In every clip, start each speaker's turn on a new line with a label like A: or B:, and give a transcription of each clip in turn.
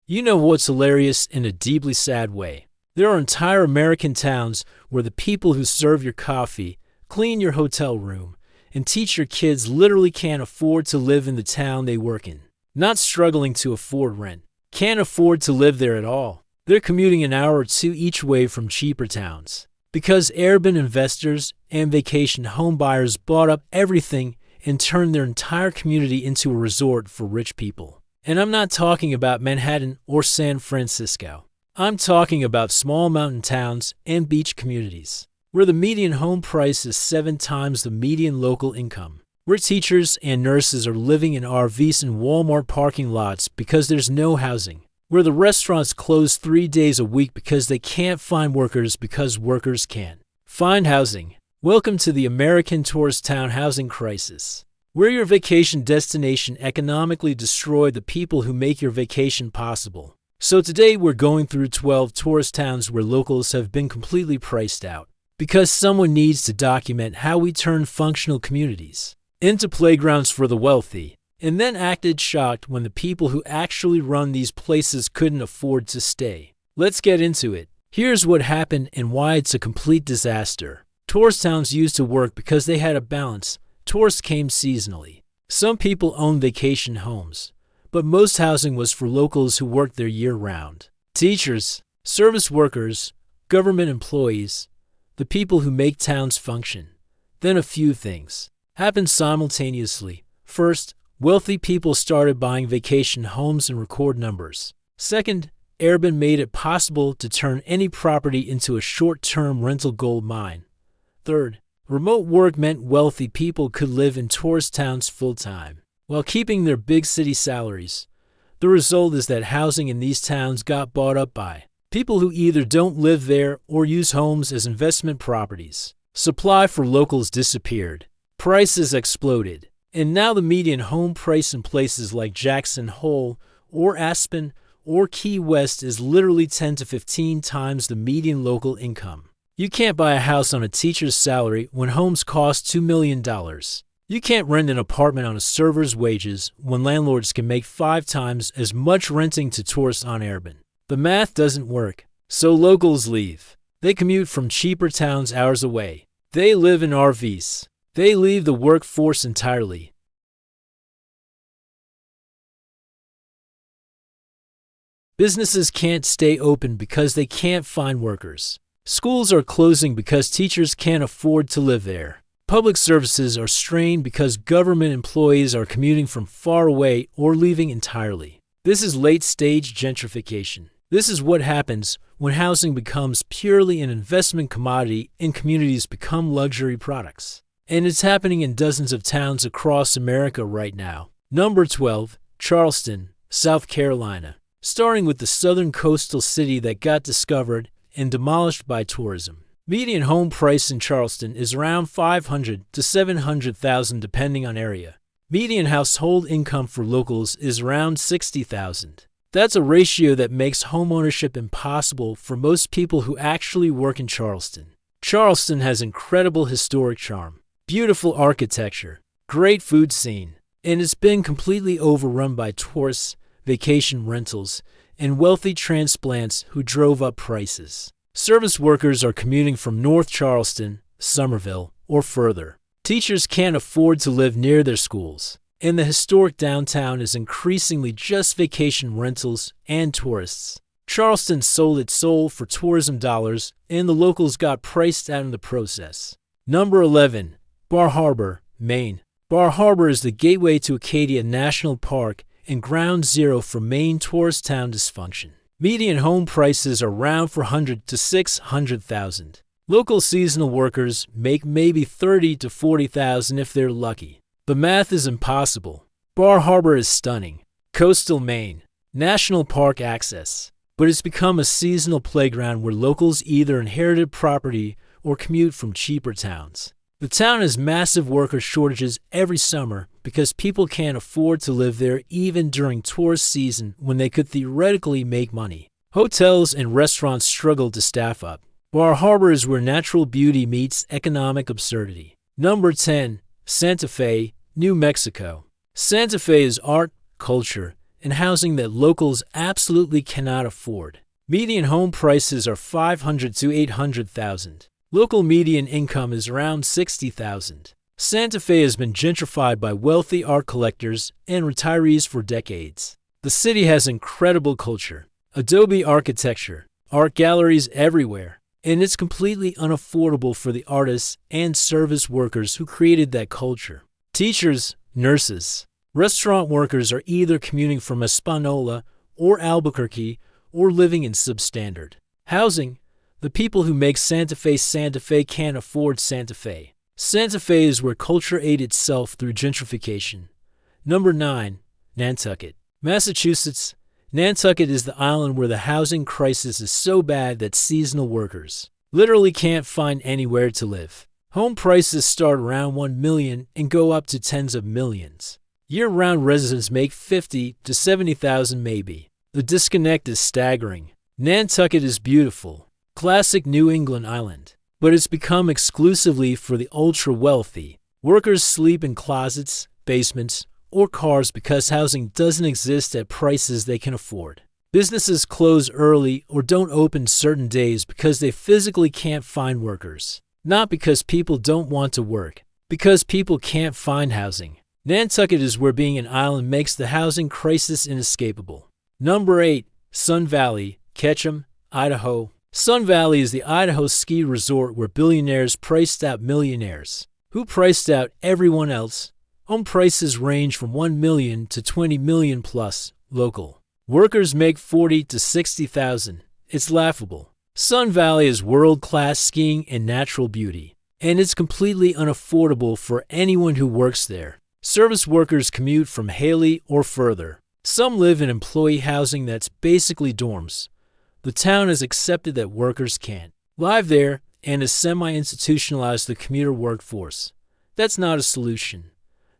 A: You know what's hilarious in a deeply sad way? There are entire American towns where the people who serve your coffee, clean your hotel room, and teach your kids literally can't afford to live in the town they work in. Not struggling to afford rent. Can't afford to live there at all. They're commuting an hour or two each way from cheaper towns. Because Airbnb investors and vacation home buyers bought up everything and turned their entire community into a resort for rich people. And I'm not talking about Manhattan or San Francisco. I'm talking about small mountain towns and beach communities, where the median home price is 7 times the median local income, where teachers and nurses are living in RVs in Walmart parking lots because there's no housing, where the restaurants close 3 days a week because they can't find workers because workers can't find housing. Welcome to the American tourist town housing crisis, where your vacation destination economically destroyed the people who make your vacation possible. So today we're going through 12 tourist towns where locals have been completely priced out, because someone needs to document how we turn functional communities into playgrounds for the wealthy, and then acted shocked when the people who actually run these places couldn't afford to stay. Let's get into it. Here's what happened and why it's a complete disaster. Tourist towns used to work because they had a balance. Tourists came seasonally. Some people owned vacation homes, but most housing was for locals who worked there year-round. Teachers, service workers, government employees, the people who make towns function. Then a few things happened simultaneously. First, wealthy people started buying vacation homes in record numbers. Second, Airbnb made it possible to turn any property into a short-term rental gold mine. Third, remote work meant wealthy people could live in tourist towns full-time, while keeping their big city salaries. The result is that housing in these towns got bought up by people who either don't live there or use homes as investment properties. Supply for locals disappeared. Prices exploded. And now the median home price in places like Jackson Hole or Aspen or Key West is literally 10 to 15 times the median local income. You can't buy a house on a teacher's salary when homes cost $2 million. You can't rent an apartment on a server's wages when landlords can make 5 times as much renting to tourists on Airbnb. The math doesn't work, so locals leave. They commute from cheaper towns hours away. They live in RVs. They leave the workforce entirely. Businesses can't stay open because they can't find workers. Schools are closing because teachers can't afford to live there. Public services are strained because government employees are commuting from far away or leaving entirely. This is late-stage gentrification. This is what happens when housing becomes purely an investment commodity and communities become luxury products. And it's happening in dozens of towns across America right now. Number 12, Charleston, South Carolina. Starting with the southern coastal city that got discovered and demolished by tourism. Median home price in Charleston is around $500,000 to $700,000 depending on area. Median household income for locals is around $60,000. That's a ratio that makes homeownership impossible for most people who actually work in Charleston. Charleston has incredible historic charm, beautiful architecture, great food scene, and it's been completely overrun by tourists, vacation rentals, and wealthy transplants who drove up prices. Service workers are commuting from North Charleston, Somerville, or further. Teachers can't afford to live near their schools, and the historic downtown is increasingly just vacation rentals and tourists. Charleston sold its soul for tourism dollars, and the locals got priced out in the process. Number 11. Bar Harbor, Maine. Bar Harbor is the gateway to Acadia National Park and ground zero for Maine tourist town dysfunction. Median home prices are around $400,000 to $600,000. Local seasonal workers make maybe $30,000 to $40,000 if they're lucky. The math is impossible. Bar Harbor is stunning. Coastal Maine. National park access. But it's become a seasonal playground where locals either inherited property or commute from cheaper towns. The town has massive worker shortages every summer because people can't afford to live there even during tourist season when they could theoretically make money. Hotels and restaurants struggle to staff up. Bar Harbor is where natural beauty meets economic absurdity. Number 10. Santa Fe, New Mexico. Santa Fe is art, culture, and housing that locals absolutely cannot afford. Median home prices are $500,000 to $800,000. Local median income is around $60,000. Santa Fe has been gentrified by wealthy art collectors and retirees for decades. The city has incredible culture, Adobe architecture, art galleries everywhere, and it's completely unaffordable for the artists and service workers who created that culture. Teachers, nurses, restaurant workers are either commuting from Espanola or Albuquerque or living in substandard housing. The people who make Santa Fe can't afford Santa Fe. Santa Fe is where culture ate itself through gentrification. Number 9. Nantucket, Massachusetts. Nantucket is the island where the housing crisis is so bad that seasonal workers literally can't find anywhere to live. Home prices start around $1 million and go up to tens of millions. Year-round residents make $50,000 to $70,000 maybe. The disconnect is staggering. Nantucket is beautiful, classic New England island, but it's become exclusively for the ultra-wealthy. Workers sleep in closets, basements, or cars because housing doesn't exist at prices they can afford. Businesses close early or don't open certain days because they physically can't find workers. Not because people don't want to work, because people can't find housing. Nantucket is where being an island makes the housing crisis inescapable. Number 8. Sun Valley, Ketchum, Idaho. Sun Valley is the Idaho ski resort where billionaires priced out millionaires, who priced out everyone else. Home prices range from $1 million to $20 million plus, local. Workers make $40,000 to $60,000. It's laughable. Sun Valley is world-class skiing and natural beauty, and it's completely unaffordable for anyone who works there. Service workers commute from Haley or further. Some live in employee housing that's basically dorms. The town has accepted that workers can't live there and has semi-institutionalized the commuter workforce. That's not a solution.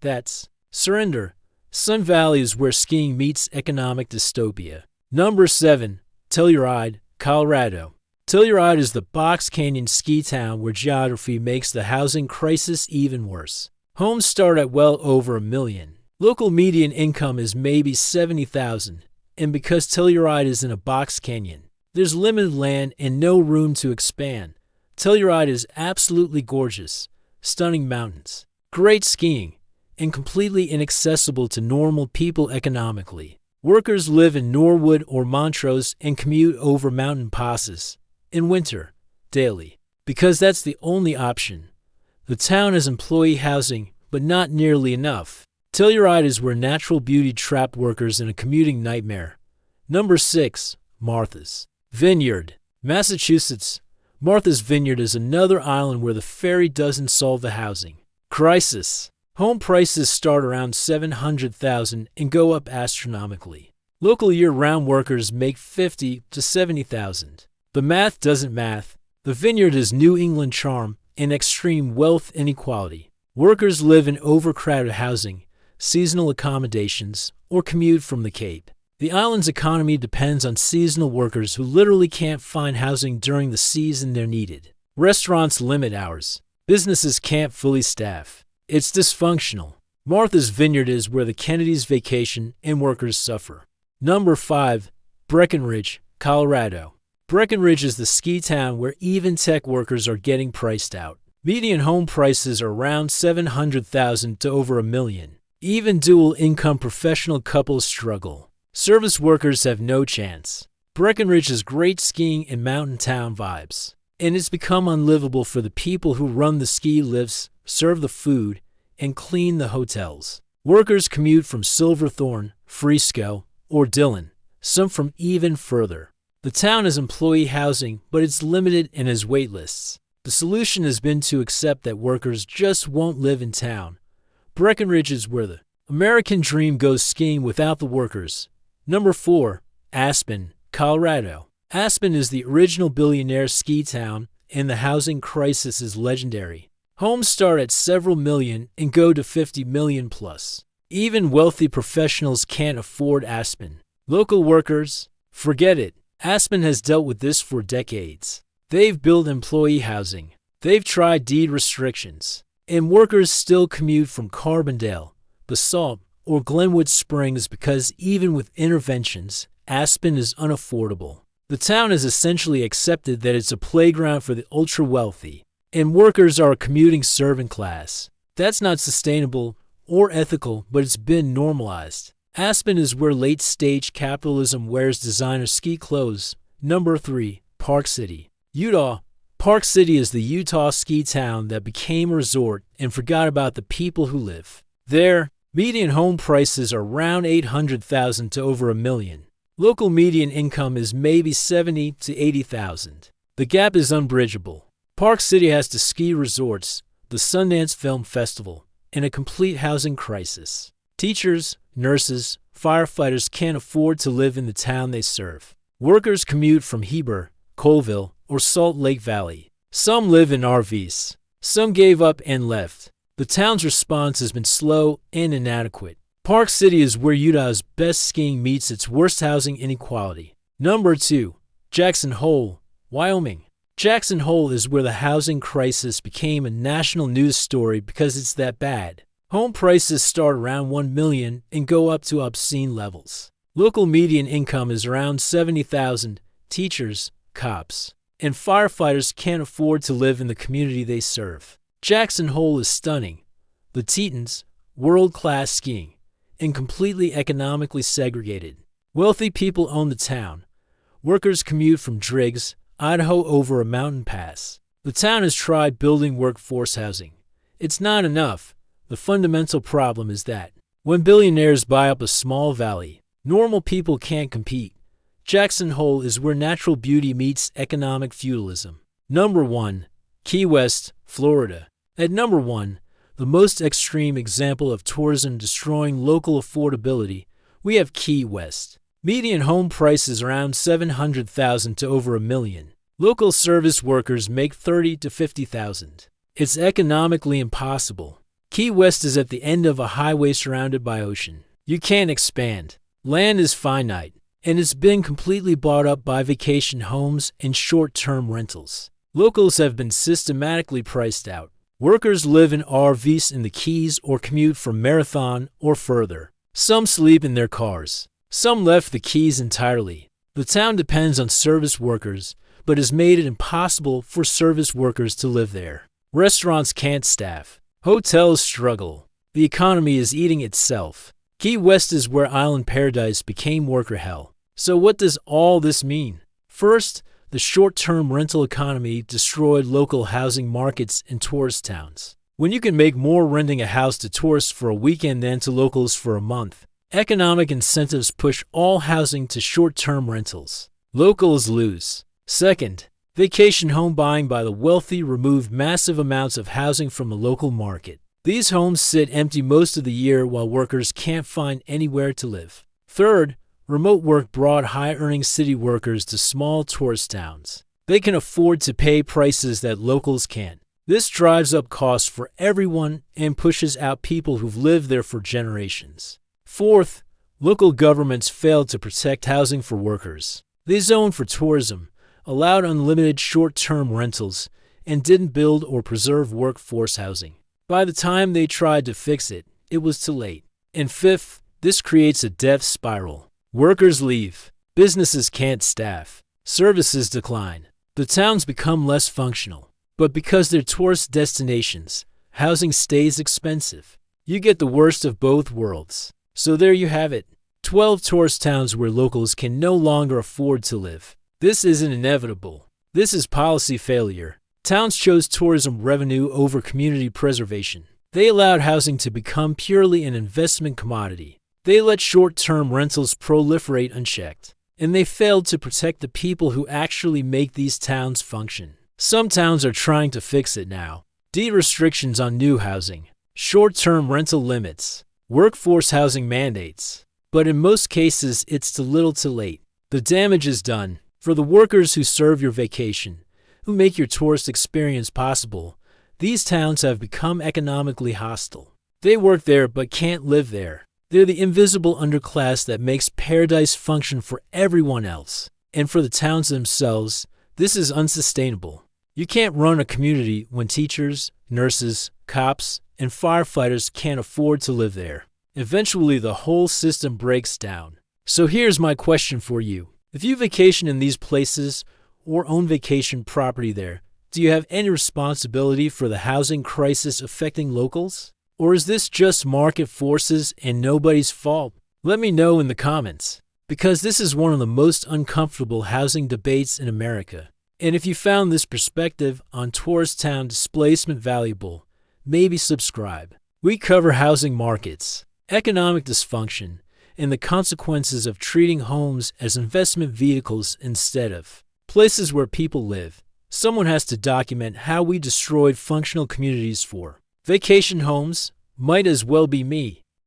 A: That's surrender. Sun Valley is where skiing meets economic dystopia. Number 7. Telluride, Colorado. Telluride is the Box Canyon ski town where geography makes the housing crisis even worse. Homes start at well over $1 million. Local median income is maybe $70,000, and because Telluride is in a box canyon, there's limited land and no room to expand. Telluride is absolutely gorgeous, stunning mountains, great skiing, and completely inaccessible to normal people economically. Workers live in Norwood or Montrose and commute over mountain passes, in winter, daily, because that's the only option. The town has employee housing, but not nearly enough. Telluride is where natural beauty trapped workers in a commuting nightmare. Number 6. Martha's Vineyard, Massachusetts. Martha's Vineyard is another island where the ferry doesn't solve the housing crisis. Home prices start around $700,000 and go up astronomically. Local year-round workers make $50,000 to $70,000. The math doesn't math. The Vineyard has New England charm and extreme wealth inequality. Workers live in overcrowded housing, seasonal accommodations, or commute from the Cape. The island's economy depends on seasonal workers who literally can't find housing during the season they're needed. Restaurants limit hours. Businesses can't fully staff. It's dysfunctional. Martha's Vineyard is where the Kennedys vacation and workers suffer. Number 5. Breckenridge, Colorado. Breckenridge is the ski town where even tech workers are getting priced out. Median home prices are around $700,000 to over $1 million. Even dual-income professional couples struggle. Service workers have no chance. Breckenridge has great skiing and mountain town vibes, and it's become unlivable for the people who run the ski lifts, serve the food, and clean the hotels. Workers commute from Silverthorne, Frisco, or Dillon, some from even further. The town has employee housing, but it's limited and has wait lists. The solution has been to accept that workers just won't live in town. Breckenridge is where the American dream goes skiing without the workers. Number 4. Aspen, Colorado. Aspen is the original billionaire ski town, and the housing crisis is legendary. Homes start at several million and go to $50 million plus. Even wealthy professionals can't afford Aspen. Local workers, forget it. Aspen has dealt with this for decades. They've built employee housing. They've tried deed restrictions. And workers still commute from Carbondale, Basalt, or Glenwood Springs because even with interventions, Aspen is unaffordable. The town has essentially accepted that it's a playground for the ultra-wealthy, and workers are a commuting servant class. That's not sustainable or ethical, but it's been normalized. Aspen is where late-stage capitalism wears designer ski clothes. Number 3. Park City, Utah. Park City is the Utah ski town that became a resort and forgot about the people who live there. Median home prices are around $800,000 to over $1 million. Local median income is maybe $70,000 to $80,000. The gap is unbridgeable. Park City has two ski resorts, the Sundance Film Festival, and a complete housing crisis. Teachers, nurses, firefighters can't afford to live in the town they serve. Workers commute from Heber, Colville, or Salt Lake Valley. Some live in RVs. Some gave up and left. The town's response has been slow and inadequate. Park City is where Utah's best skiing meets its worst housing inequality. Number 2. Jackson Hole, Wyoming. Jackson Hole is where the housing crisis became a national news story because it's that bad. Home prices start around $1 million and go up to obscene levels. Local median income is around $70,000. Teachers, cops, and firefighters can't afford to live in the community they serve. Jackson Hole is stunning. The Tetons, world-class skiing, and completely economically segregated. Wealthy people own the town. Workers commute from Driggs, Idaho over a mountain pass. The town has tried building workforce housing. It's not enough. The fundamental problem is that when billionaires buy up a small valley, normal people can't compete. Jackson Hole is where natural beauty meets economic feudalism. Number 1. Key West, Florida. At number 1, the most extreme example of tourism destroying local affordability, we have Key West. Median home prices around $700,000 to over $1 million. Local service workers make $30,000 to $50,000. It's economically impossible. Key West is at the end of a highway surrounded by ocean. You can't expand. Land is finite, and it's been completely bought up by vacation homes and short-term rentals. Locals have been systematically priced out. Workers live in RVs in the Keys or commute from Marathon or further. Some sleep in their cars. Some left the Keys entirely. The town depends on service workers, but has made it impossible for service workers to live there. Restaurants can't staff. Hotels struggle. The economy is eating itself. Key West is where Island Paradise became worker hell. So what does all this mean? First, the short-term rental economy destroyed local housing markets in tourist towns. When you can make more renting a house to tourists for a weekend than to locals for a month, economic incentives push all housing to short-term rentals. Locals lose. Second, vacation home buying by the wealthy removed massive amounts of housing from the local market. These homes sit empty most of the year while workers can't find anywhere to live. Third, remote work brought high-earning city workers to small tourist towns. They can afford to pay prices that locals can't. This drives up costs for everyone and pushes out people who've lived there for generations. Fourth, local governments failed to protect housing for workers. They zoned for tourism, allowed unlimited short-term rentals, and didn't build or preserve workforce housing. By the time they tried to fix it, it was too late. And fifth, this creates a death spiral. Workers leave. Businesses can't staff. Services decline. The towns become less functional. But because they're tourist destinations, housing stays expensive. You get the worst of both worlds. So there you have it. 12 tourist towns where locals can no longer afford to live. This isn't inevitable. This is policy failure. Towns chose tourism revenue over community preservation. They allowed housing to become purely an investment commodity. They let short-term rentals proliferate unchecked. And they failed to protect the people who actually make these towns function. Some towns are trying to fix it now. Restrictions on new housing, short-term rental limits, workforce housing mandates. But in most cases, it's too little too late. The damage is done. For the workers who serve your vacation, who make your tourist experience possible, these towns have become economically hostile. They work there but can't live there. They're the invisible underclass that makes paradise function for everyone else. And for the towns themselves, this is unsustainable. You can't run a community when teachers, nurses, cops, and firefighters can't afford to live there. eventually the whole system breaks down. So here's my question for you. If you vacation in these places or own vacation property there, do you have any responsibility for the housing crisis affecting locals? Or is this just market forces and nobody's fault? Let me know in the comments, because this is one of the most uncomfortable housing debates in America. And if you found this perspective on tourist town displacement valuable, maybe subscribe. We cover housing markets, economic dysfunction, and the consequences of treating homes as investment vehicles instead of places where people live. Someone has to document how we destroyed functional communities for vacation homes. Might as well be me.